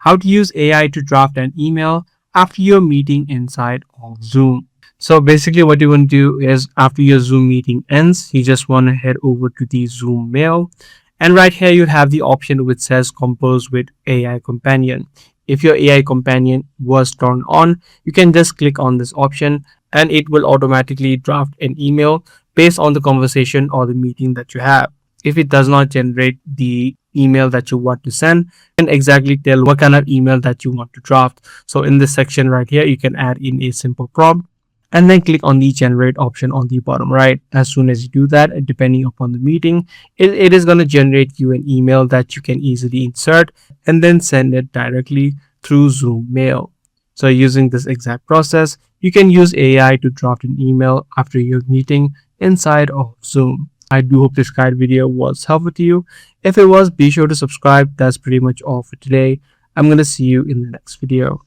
how to use AI to draft an email after your meeting inside of Zoom. So basically what you want to do is after your Zoom meeting ends, you just want to head over to the Zoom mail. And right here, you have the option which says compose with AI companion. If your AI companion was turned on, you can just click on this option and it will automatically draft an email based on the conversation or the meeting that you have. If it does not generate the email that you want to send, you can exactly tell what kind of email that you want to draft. So in this section right here, you can add in a simple prompt and then click on the generate option on the bottom right. As soon as you do that, depending upon the meeting, it is going to generate you an email that you can easily insert and then send it directly through Zoom mail. So using this exact process, you can use AI to draft an email after your meeting inside of Zoom. I do hope this guide video was helpful to you. If it was, be sure to subscribe. That's pretty much all for today. I'm going to see you in the next video.